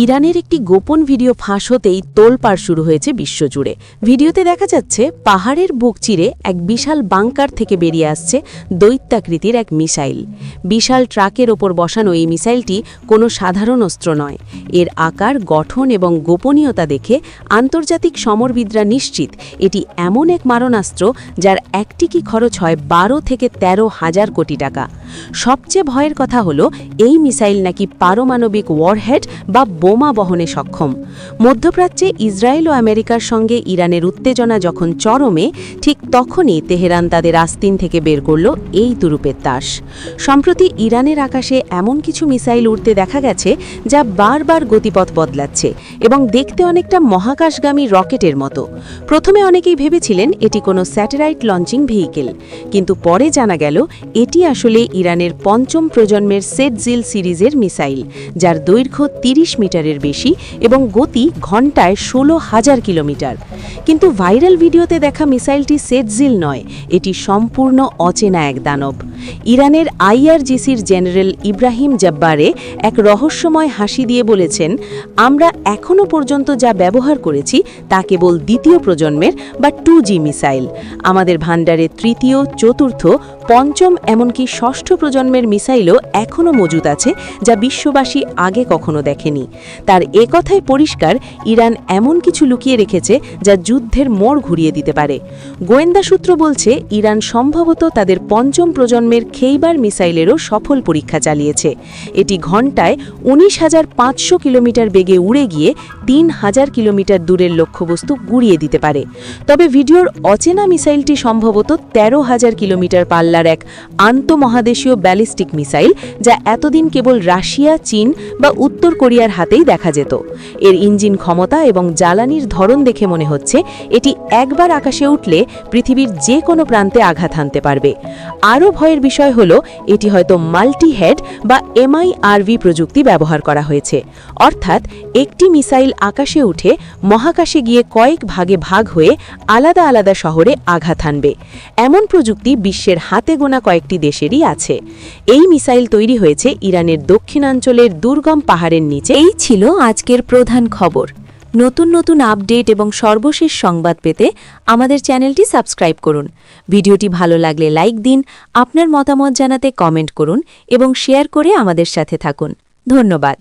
ইরানের একটি গোপন ভিডিও ফাঁস হতেই তোলপাড় শুরু হয়েছে বিশ্বজুড়ে। ভিডিওতে দেখা যাচ্ছে পাহাড়ের বুক চিরে এক বিশাল বাংকার থেকে বেরিয়ে আসছে দৈত্যাকৃতির এক মিসাইল। বিশাল ট্রাকের ওপর বসানো এই মিসাইলটি কোনো সাধারণ অস্ত্র নয়। এর আকার, গঠন এবং গোপনীয়তা দেখে আন্তর্জাতিক সমরবিদরা নিশ্চিত এটি এমন এক মারণাস্ত্র যার একটি কি খরচ হয় 12 থেকে 13,000 কোটি টাকা। সবচেয়ে ভয়ের কথা হলো এই মিসাইল নাকি পারমাণবিক ওয়ারহেড বা বোমা বহনে সক্ষম। মধ্যপ্রাচ্যে ইসরায়েল ও আমেরিকার সঙ্গে ইরানের উত্তেজনা যখন চরমে, ঠিক তখনই তেহরান তাদের আস্তিন থেকে বের করল এই তুরুপের তাস। সম্প্রতি ইরানের আকাশে এমন কিছু মিসাইল উড়তে দেখা গেছে যা বারবার গতিপথ বদলাচ্ছে এবং দেখতে অনেকটা মহাকাশগামী রকেটের মতো। প্রথমে অনেকেই ভেবেছিলেন এটি কোনো স্যাটেলাইট লঞ্চিং ভেহিকেল, কিন্তু পরে জানা গেল এটি আসলে ইরানের পঞ্চম প্রজন্মের সেটজিল সিরিজের মিসাইল, যার দৈর্ঘ্য 30 মিটারের বেশি এবং গতি ঘণ্টায় 16,000 কিলোমিটার। কিন্তু ভাইরাল ভিডিওতে দেখা মিসাইলটি সেটজিল নয়, এটি সম্পূর্ণ অচেনা এক দানব। ইরানের আইআরজিসির জেনারেল ইব্রাহিম জব্বারে এক রহস্যময় হাসি দিয়ে বলেছেন, আমরা এখনও পর্যন্ত যা ব্যবহার করেছি তা কেবল দ্বিতীয় প্রজন্মের বা 2G মিসাইল। আমাদের ভাণ্ডারে তৃতীয়, চতুর্থ, পঞ্চম এমনকি ষষ্ঠ প্রজন্মের মিসাইলও এখনও মজুদ আছে, যা বিশ্ববাসী আগে কখনো দেখেনি। তার কথাই পরিষ্কার, ইরান এমন কিছু লুকিয়ে রেখেছে যা যুদ্ধের মোড় ঘুরিয়ে দিতে পারে। গোয়েন্দা সূত্র বলছে ইরান সম্ভবত তাদের পঞ্চম প্রজন্মের খেইবার মিসাইলেরও সফল পরীক্ষা চালিয়েছে। এটি ঘণ্টায় 19,500 কিলোমিটার বেগে উড়ে গিয়ে 3,000 কিলোমিটার দূরের লক্ষ্যবস্তু গুড়িয়ে দিতে পারে। তবে ভিডিওর অচেনা মিসাইলটি সম্ভবত 13,000 কিলোমিটার পাল্লার এক আন্তঃমহাদেশীয় ব্যালিস্টিক মিসাইল, যা এতদিন কেবল রাশিয়া, চীন বা উত্তর কোরিয়ার হাতেই দেখা যেত। এর ইঞ্জিন ক্ষমতা এবং জ্বালানির ধরন দেখে মনে হচ্ছে এটি একবার আকাশে উঠলে পৃথিবীর যে কোনো প্রান্তে আঘাত হানতে পারবে। আরও ভয়ের বিষয় হল এটি হয়তো মাল্টি হেড বা MIRV প্রযুক্তি ব্যবহার করা হয়েছে, অর্থাৎ একটি মিসাইল আকাশে উঠে মহাকাশে গিয়ে কয়েক ভাগে ভাগ হয়ে আলাদা আলাদা শহরে আঘাত হানবে। এমন প্রযুক্তি বিশ্বের হাতে গোনা কয়েকটি দেশেরই আছে। এই মিসাইল তৈরি হয়েছে ইরানের দক্ষিণাঞ্চলের দুর্গম পাহাড়ের নিচে। এই ছিল আজকের প্রধান খবর। নতুন নতুন আপডেট এবং সর্বশেষ সংবাদ পেতে আমাদের চ্যানেলটি সাবস্ক্রাইব করুন। ভিডিওটি ভালো লাগলে লাইক দিন, আপনার মতামত জানাতে কমেন্ট করুন এবং শেয়ার করে আমাদের সাথে থাকুন। ধন্যবাদ।